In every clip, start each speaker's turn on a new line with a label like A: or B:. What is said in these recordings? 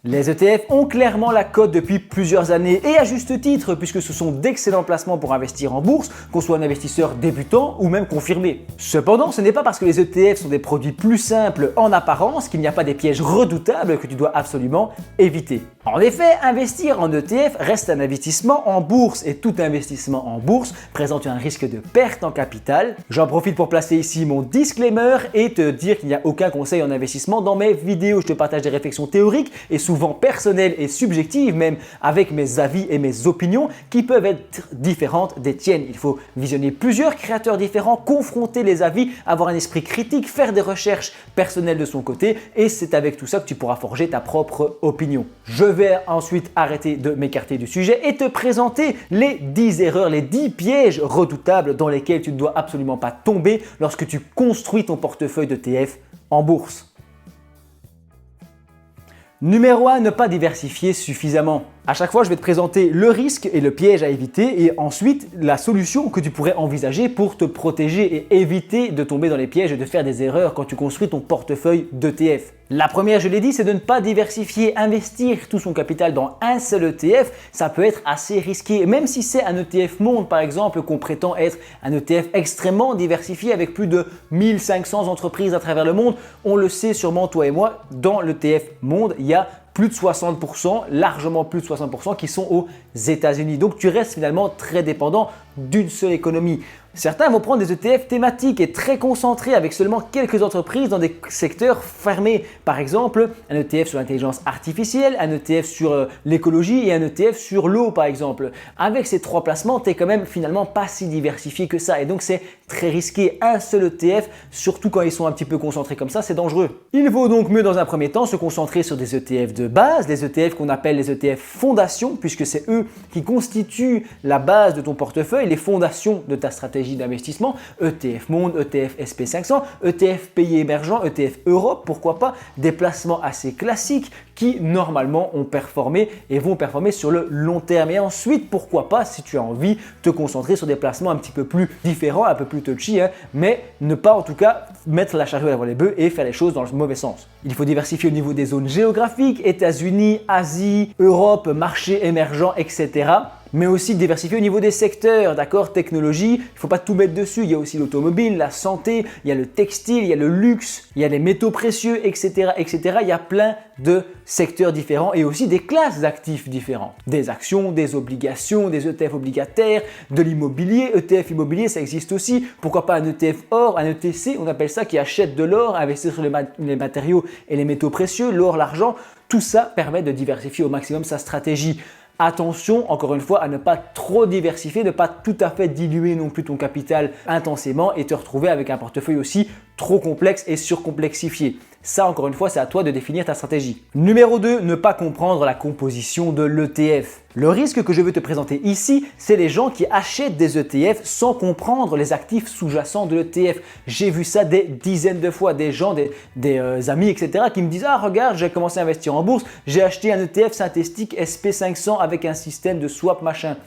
A: Les ETF ont clairement la cote depuis plusieurs années et à juste titre puisque ce sont d'excellents placements pour investir en bourse, qu'on soit un investisseur débutant ou même confirmé. Cependant, ce n'est pas parce que les ETF sont des produits plus simples en apparence qu'il n'y a pas des pièges redoutables que tu dois absolument éviter. En effet, investir en ETF reste un investissement en bourse et tout investissement en bourse présente un risque de perte en capital. J'en profite pour placer ici mon disclaimer et te dire qu'il n'y a aucun conseil en investissement dans mes vidéos. Je te partage des réflexions théoriques et souvent personnelles et subjectives, même avec mes avis et mes opinions qui peuvent être différentes des tiennes. Il faut visionner plusieurs créateurs différents, confronter les avis, avoir un esprit critique, faire des recherches personnelles de son côté et c'est avec tout ça que tu pourras forger ta propre opinion. Je vais ensuite arrêter de m'écarter du sujet et te présenter les 10 erreurs, les 10 pièges redoutables dans lesquels tu ne dois absolument pas tomber lorsque tu construis ton portefeuille d'ETF en bourse. Numéro 1, ne pas diversifier suffisamment. À chaque fois, je vais te présenter le risque et le piège à éviter et ensuite la solution que tu pourrais envisager pour te protéger et éviter de tomber dans les pièges et de faire des erreurs quand tu construis ton portefeuille d'ETF. La première, je l'ai dit, c'est de ne pas diversifier. Investir tout son capital dans un seul ETF, ça peut être assez risqué. Même si c'est un ETF monde, par exemple, qu'on prétend être un ETF extrêmement diversifié avec plus de 1500 entreprises à travers le monde, on le sait sûrement toi et moi, dans l'ETF monde, il y a plus de 60%, largement plus de 60% qui sont aux États-Unis. Donc tu restes finalement très dépendant d'une seule économie. Certains vont prendre des ETF thématiques et très concentrés avec seulement quelques entreprises dans des secteurs fermés. Par exemple, un ETF sur l'intelligence artificielle, un ETF sur l'écologie et un ETF sur l'eau par exemple. Avec ces trois placements, tu n'es quand même finalement pas si diversifié que ça et donc c'est très risqué. Un seul ETF, surtout quand ils sont un petit peu concentrés comme ça, c'est dangereux. Il vaut donc mieux dans un premier temps se concentrer sur des ETF de base, les ETF qu'on appelle les ETF fondations puisque c'est eux qui constituent la base de ton portefeuille, les fondations de ta stratégie d'investissement, ETF Monde, ETF SP500, ETF Pays Émergents, ETF Europe, pourquoi pas, des placements assez classiques qui normalement ont performé et vont performer sur le long terme. Et ensuite, pourquoi pas, si tu as envie, te concentrer sur des placements un petit peu plus différents, un peu plus touchy, mais ne pas en tout cas mettre la charrue avant les bœufs et faire les choses dans le mauvais sens. Il faut diversifier au niveau des zones géographiques, États-Unis, Asie, Europe, marché émergent, etc. Mais aussi diversifier au niveau des secteurs, d'accord, technologie, il ne faut pas tout mettre dessus, il y a aussi l'automobile, la santé, il y a le textile, il y a le luxe, il y a les métaux précieux, etc., etc. Il y a plein de secteurs différents et aussi des classes d'actifs différentes. Des actions, des obligations, des ETF obligataires, de l'immobilier, ETF immobilier, ça existe aussi. Pourquoi pas un ETF or, un ETC, on appelle ça, qui achète de l'or, investir sur les matériaux et les métaux précieux, l'or, l'argent. Tout ça permet de diversifier au maximum sa stratégie. Attention, encore une fois, à ne pas trop diversifier, ne pas tout à fait diluer non plus ton capital intensément et te retrouver avec un portefeuille aussi trop complexe et surcomplexifié. Ça, encore une fois, c'est à toi de définir ta stratégie. Numéro 2, ne pas comprendre la composition de l'ETF. Le risque que je veux te présenter ici, c'est les gens qui achètent des ETF sans comprendre les actifs sous-jacents de l'ETF. J'ai vu ça des dizaines de fois, des gens, des amis, etc. qui me disent « Ah, regarde, j'ai commencé à investir en bourse, j'ai acheté un ETF synthétique SP500 avec un système de swap machin. »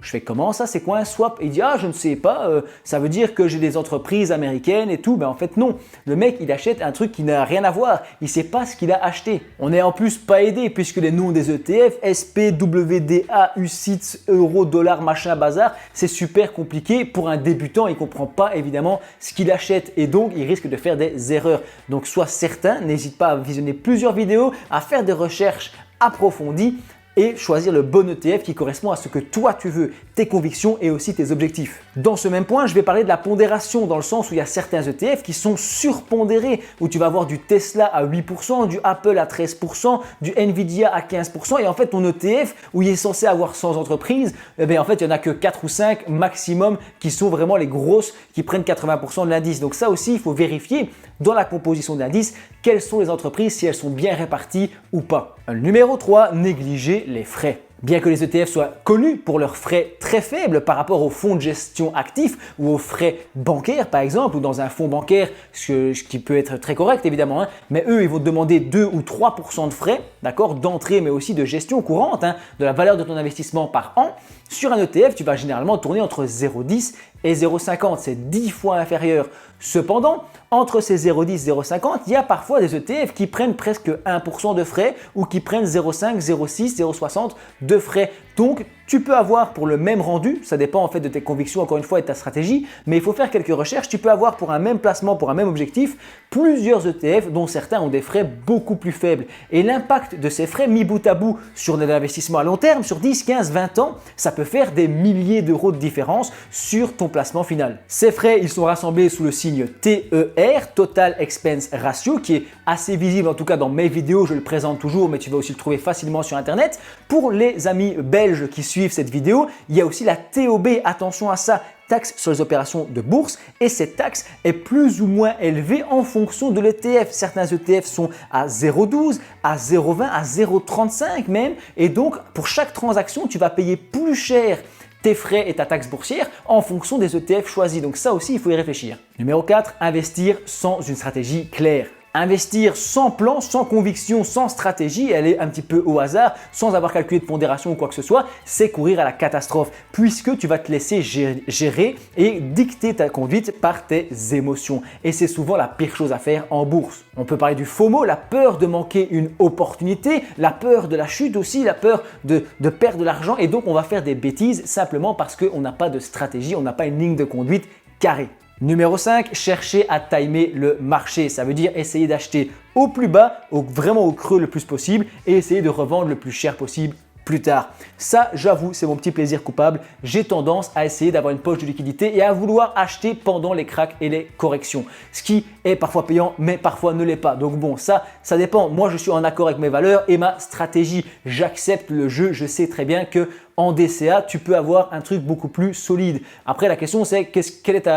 A: Je fais comment ça? C'est quoi un swap? Il dit ah je ne sais pas, ça veut dire que j'ai des entreprises américaines et tout. Ben en fait non, le mec il achète un truc qui n'a rien à voir, il ne sait pas ce qu'il a acheté. On n'est en plus pas aidé puisque les noms des ETF, SP, WDA, UCITS, euro, dollar, machin, bazar, c'est super compliqué pour un débutant, il ne comprend pas évidemment ce qu'il achète et donc il risque de faire des erreurs. Donc sois certain, n'hésite pas à visionner plusieurs vidéos, à faire des recherches approfondies et choisir le bon ETF qui correspond à ce que toi tu veux, tes convictions et aussi tes objectifs. Dans ce même point, je vais parler de la pondération dans le sens où il y a certains ETF qui sont surpondérés, où tu vas avoir du Tesla à 8%, du Apple à 13%, du Nvidia à 15% et en fait ton ETF où il est censé avoir 100 entreprises, eh bien en fait il n'y en a que 4 ou 5 maximum qui sont vraiment les grosses qui prennent 80% de l'indice. Donc ça aussi, il faut vérifier dans la composition de l'indice quelles sont les entreprises, si elles sont bien réparties ou pas. Numéro 3, négliger les frais. Bien que les ETF soient connus pour leurs frais très faibles par rapport aux fonds de gestion actifs ou aux frais bancaires par exemple, ou dans un fonds bancaire, ce qui peut être très correct évidemment, mais eux ils vont te demander 2 ou 3% de frais, d'accord, d'entrée mais aussi de gestion courante, de la valeur de ton investissement par an. Sur un ETF, tu vas généralement tourner entre 0,10 et 0,50, c'est 10 fois inférieur. Cependant, entre ces 0,10 et 0,50, il y a parfois des ETF qui prennent presque 1% de frais ou qui prennent 0,5, 0,6, 0,60 de frais. Donc, tu peux avoir pour le même rendu, ça dépend en fait de tes convictions encore une fois et de ta stratégie, mais il faut faire quelques recherches. Tu peux avoir pour un même placement, pour un même objectif, plusieurs ETF dont certains ont des frais beaucoup plus faibles. Et l'impact de ces frais mis bout à bout sur l'investissement à long terme, sur 10, 15, 20 ans, ça peut faire des milliers d'euros de différence sur ton placement final. Ces frais, ils sont rassemblés sous le signe TER, Total Expense Ratio, qui est assez visible en tout cas dans mes vidéos, je le présente toujours, mais tu vas aussi le trouver facilement sur Internet. Pour les amis belges qui suivent cette vidéo, il y a aussi la TOB, attention à ça, taxe sur les opérations de bourse, et cette taxe est plus ou moins élevée en fonction de l'ETF. Certains ETF sont à 0,12, à 0,20, à 0,35 même, et donc pour chaque transaction, tu vas payer plus cher tes frais et ta taxe boursière en fonction des ETF choisis. Donc ça aussi, il faut y réfléchir. Numéro 4, investir sans une stratégie claire. Investir sans plan, sans conviction, sans stratégie, aller un petit peu au hasard, sans avoir calculé de pondération ou quoi que ce soit, c'est courir à la catastrophe puisque tu vas te laisser gérer et dicter ta conduite par tes émotions. Et c'est souvent la pire chose à faire en bourse. On peut parler du FOMO, la peur de manquer une opportunité, la peur de la chute aussi, la peur de perdre de l'argent, et donc on va faire des bêtises simplement parce qu'on n'a pas de stratégie, on n'a pas une ligne de conduite carrée. Numéro 5, chercher à timer le marché. Ça veut dire essayer d'acheter au plus bas, vraiment au creux le plus possible et essayer de revendre le plus cher possible plus tard. Ça, j'avoue, c'est mon petit plaisir coupable. J'ai tendance à essayer d'avoir une poche de liquidité et à vouloir acheter pendant les cracks et les corrections. Ce qui est parfois payant, mais parfois ne l'est pas. Donc bon, ça dépend. Moi, je suis en accord avec mes valeurs et ma stratégie. J'accepte le jeu. Je sais très bien que en DCA, tu peux avoir un truc beaucoup plus solide. Après, la question, c'est quelle est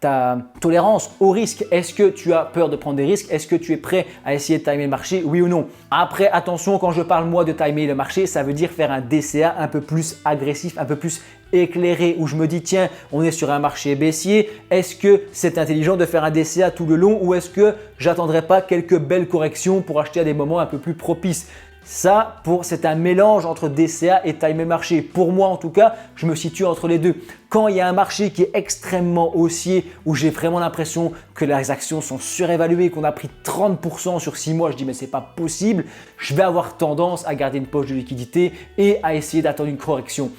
A: ta tolérance au risque? Est-ce que tu as peur de prendre des risques? Est-ce que tu es prêt à essayer de timer le marché? Oui ou non? Après, attention, quand je parle moi de timer le marché, ça veut dire faire un DCA un peu plus agressif, un peu plus éclairé, où je me dis tiens, on est sur un marché baissier, est-ce que c'est intelligent de faire un DCA tout le long ou est-ce que j'attendrai pas quelques belles corrections pour acheter à des moments un peu plus propices? Ça, c'est un mélange entre DCA et timer marché. Pour moi, en tout cas, je me situe entre les deux. Quand il y a un marché qui est extrêmement haussier, où j'ai vraiment l'impression que les actions sont surévaluées, qu'on a pris 30% sur 6 mois, je dis mais c'est pas possible, je vais avoir tendance à garder une poche de liquidité et à essayer d'attendre une correction,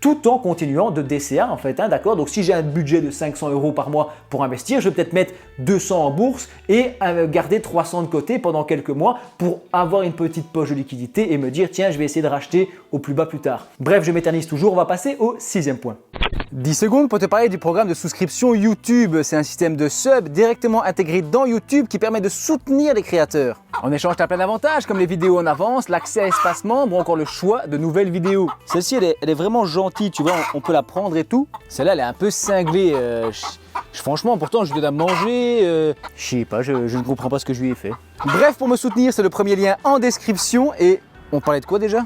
A: tout en continuant de DCA en fait, d'accord? Donc si j'ai un budget de 500 € par mois pour investir, je vais peut-être mettre 200 en bourse et garder 300 de côté pendant quelques mois pour avoir une petite poche de liquidité et me dire tiens, je vais essayer de racheter au plus bas plus tard. Bref, je m'éternise toujours, on va passer au 6e point. 10 secondes pour te parler du programme de souscription YouTube. C'est un système de sub directement intégré dans YouTube qui permet de soutenir les créateurs. En échange, tu as plein d'avantages comme les vidéos en avance, l'accès à l'espace membre ou encore le choix de nouvelles vidéos. Celle-ci, elle est vraiment gentille, tu vois, on peut la prendre et tout. Celle-là, elle est un peu cinglée. Franchement, pourtant, je lui donne à manger. Je sais pas, je ne comprends pas ce que je lui ai fait. Bref, pour me soutenir, c'est le premier lien en description. Et on parlait de quoi déjà ?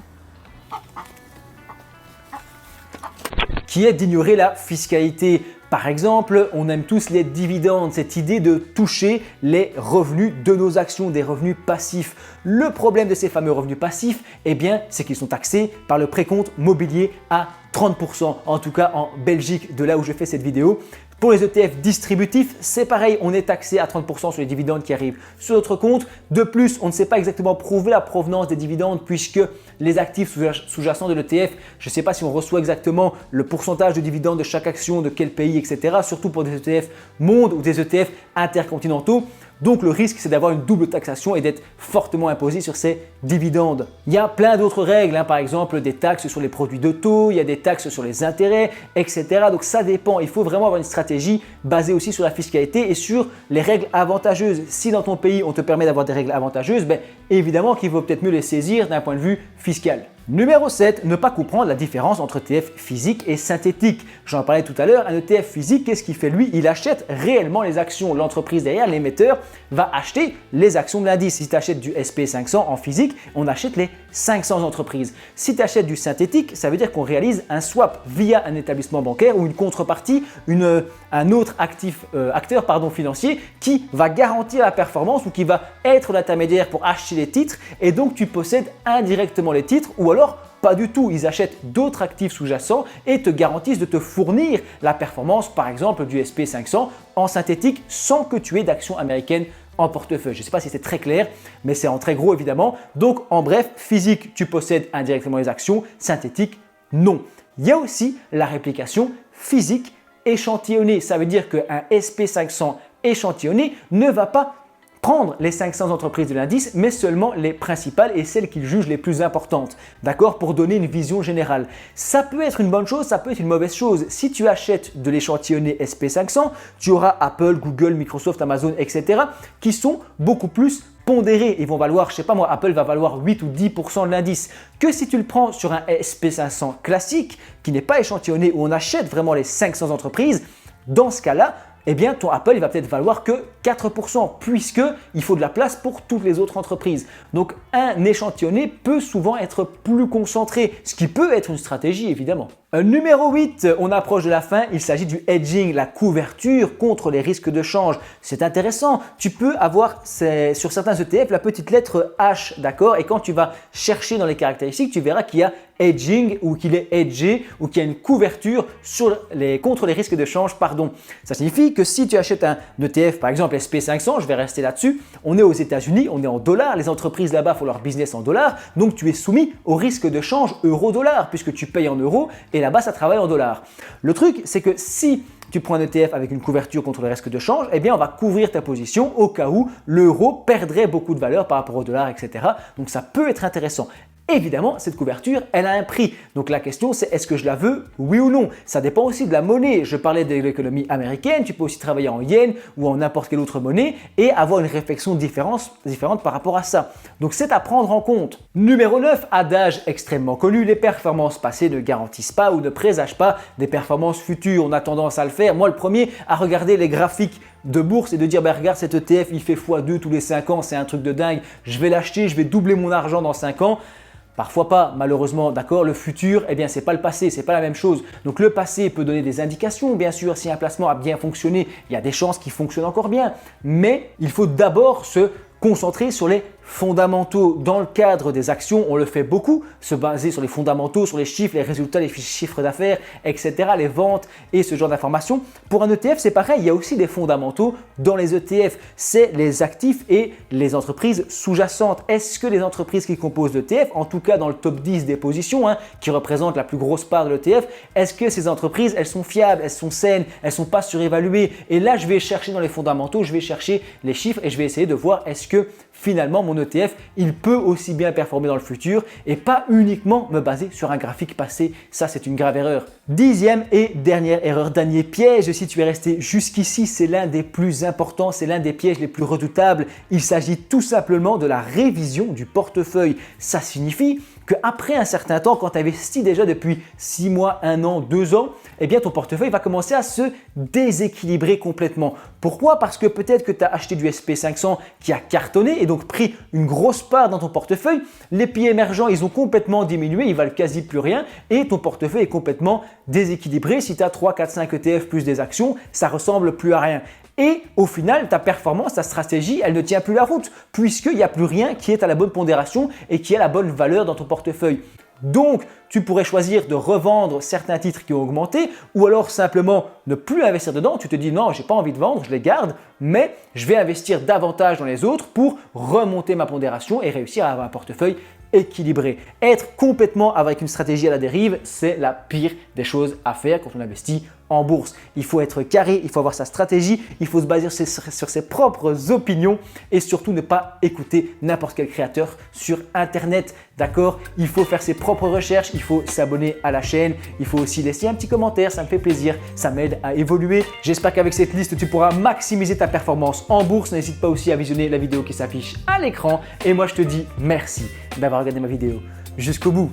A: Qui est d'ignorer la fiscalité. Par exemple, on aime tous les dividendes, cette idée de toucher les revenus de nos actions, des revenus passifs. Le problème de ces fameux revenus passifs, eh bien, c'est qu'ils sont taxés par le précompte mobilier à 30%, en tout cas en Belgique, de là où je fais cette vidéo. Pour les ETF distributifs, c'est pareil, on est taxé à 30% sur les dividendes qui arrivent sur notre compte. De plus, on ne sait pas exactement prouver la provenance des dividendes puisque les actifs sous-jacents de l'ETF, je ne sais pas si on reçoit exactement le pourcentage de dividendes de chaque action, de quel pays, etc. Surtout pour des ETF monde ou des ETF intercontinentaux. Donc le risque, c'est d'avoir une double taxation et d'être fortement imposé sur ces dividendes. Il y a plein d'autres règles, par exemple des taxes sur les produits de taux, il y a des taxes sur les intérêts, etc. Donc ça dépend, il faut vraiment avoir une stratégie basée aussi sur la fiscalité et sur les règles avantageuses. Si dans ton pays, on te permet d'avoir des règles avantageuses, évidemment qu'il vaut peut-être mieux les saisir d'un point de vue fiscal. Numéro 7, ne pas comprendre la différence entre ETF physique et synthétique. J'en parlais tout à l'heure, un ETF physique, qu'est-ce qu'il fait lui? Il achète réellement les actions. L'entreprise derrière, l'émetteur, va acheter les actions de l'indice. Si tu achètes du SP500 en physique, on achète les 500 entreprises. Si tu achètes du synthétique, ça veut dire qu'on réalise un swap via un établissement bancaire ou une contrepartie, un autre acteur financier qui va garantir la performance ou qui va être l'intermédiaire pour acheter les titres et donc tu possèdes indirectement les titres ou alors Pas du tout, ils achètent d'autres actifs sous-jacents et te garantissent de te fournir la performance par exemple du SP500 en synthétique sans que tu aies d'actions américaines en portefeuille. Je ne sais pas si c'est très clair, mais c'est en très gros évidemment. Donc en bref, physique, tu possèdes indirectement les actions, synthétique, non. Il y a aussi la réplication physique échantillonnée. Ça veut dire qu'un SP500 échantillonné ne va pas prendre les 500 entreprises de l'indice, mais seulement les principales et celles qu'il juge les plus importantes, d'accord, pour donner une vision générale. Ça peut être une bonne chose, ça peut être une mauvaise chose. Si tu achètes de l'échantillonné SP500, tu auras Apple, Google, Microsoft, Amazon, etc. qui sont beaucoup plus pondérés. Ils vont valoir, je sais pas moi, Apple va valoir 8 ou 10% de l'indice. Que si tu le prends sur un SP500 classique, qui n'est pas échantillonné, où on achète vraiment les 500 entreprises, dans ce cas-là, eh bien ton Apple il va peut-être valoir que 4% puisqu'il faut de la place pour toutes les autres entreprises. Donc un échantillonné peut souvent être plus concentré, ce qui peut être une stratégie évidemment. Numéro 8, on approche de la fin, il s'agit du hedging, la couverture contre les risques de change. C'est intéressant, tu peux avoir sur certains ETF la petite lettre H, d'accord? Et quand tu vas chercher dans les caractéristiques, tu verras qu'il y a hedging ou qu'il est hedgé ou qu'il y a une couverture contre les risques de change. Ça signifie que si tu achètes un ETF, par exemple SP500, je vais rester là-dessus, on est aux États-Unis, on est en dollars, les entreprises là-bas font leur business en dollars, donc tu es soumis au risque de change euro-dollar puisque tu payes en euros et là-bas ça travaille en dollars. Le truc, c'est que si tu prends un ETF avec une couverture contre le risque de change, eh bien on va couvrir ta position au cas où l'euro perdrait beaucoup de valeur par rapport au dollar, etc. Donc ça peut être intéressant. Évidemment, cette couverture, elle a un prix. Donc la question, c'est est-ce que je la veux, oui ou non? Ça dépend aussi de la monnaie. Je parlais de l'économie américaine, tu peux aussi travailler en yens ou en n'importe quelle autre monnaie et avoir une réflexion différente par rapport à ça. Donc c'est à prendre en compte. Numéro 9, adage extrêmement connu, les performances passées ne garantissent pas ou ne présagent pas des performances futures. On a tendance à le faire. Moi, le premier, à regarder les graphiques de bourse et de dire regarde cet ETF, il fait x2 tous les 5 ans, c'est un truc de dingue, je vais l'acheter, je vais doubler mon argent dans 5 ans. Parfois pas, malheureusement, d'accord, le futur, eh bien, c'est pas le passé, c'est pas la même chose. Donc, le passé peut donner des indications, bien sûr, si un placement a bien fonctionné, il y a des chances qu'il fonctionne encore bien. Mais il faut d'abord se concentrer sur les fondamentaux. Dans le cadre des actions, on le fait beaucoup, se baser sur les fondamentaux, sur les chiffres, les résultats, les chiffres d'affaires, etc., les ventes et ce genre d'informations. Pour un ETF, c'est pareil, il y a aussi des fondamentaux dans les ETF. C'est les actifs et les entreprises sous-jacentes. Est-ce que les entreprises qui composent l'ETF, en tout cas dans le top 10 des positions, qui représentent la plus grosse part de l'ETF, est-ce que ces entreprises, elles sont fiables, elles sont saines, elles ne sont pas surévaluées? Et là, je vais chercher dans les fondamentaux, je vais chercher les chiffres et je vais essayer de voir est-ce que finalement mon ETF, il peut aussi bien performer dans le futur et pas uniquement me baser sur un graphique passé. Ça, c'est une grave erreur. 10e et dernière erreur, dernier piège. Si tu es resté jusqu'ici, c'est l'un des plus importants, c'est l'un des pièges les plus redoutables. Il s'agit tout simplement de la révision du portefeuille. Ça signifie qu'après un certain temps, quand tu investis déjà depuis 6 mois, 1 an, 2 ans, eh bien ton portefeuille va commencer à se déséquilibrer complètement. Pourquoi? Parce que peut-être que tu as acheté du SP500 qui a cartonné et donc pris une grosse part dans ton portefeuille. Les pays émergents, ils ont complètement diminué, ils valent quasi plus rien et ton portefeuille est complètement déséquilibré. Si tu as 3, 4, 5 ETF plus des actions, ça ressemble plus à rien. Et au final, ta performance, ta stratégie, elle ne tient plus la route puisqu'il n'y a plus rien qui est à la bonne pondération et qui a la bonne valeur dans ton portefeuille. Donc, tu pourrais choisir de revendre certains titres qui ont augmenté ou alors simplement ne plus investir dedans. Tu te dis non, j'ai pas envie de vendre, je les garde, mais je vais investir davantage dans les autres pour remonter ma pondération et réussir à avoir un portefeuille équilibré. Être complètement avec une stratégie à la dérive, c'est la pire des choses à faire quand on investit en bourse. Il faut être carré, il faut avoir sa stratégie, il faut se baser sur ses propres opinions et surtout ne pas écouter n'importe quel créateur sur Internet. D'accord? Il faut faire ses propres recherches, il faut s'abonner à la chaîne, il faut aussi laisser un petit commentaire, ça me fait plaisir, ça m'aide à évoluer. J'espère qu'avec cette liste, tu pourras maximiser ta performance en bourse. N'hésite pas aussi à visionner la vidéo qui s'affiche à l'écran et moi je te dis merci d'avoir regardé ma vidéo jusqu'au bout.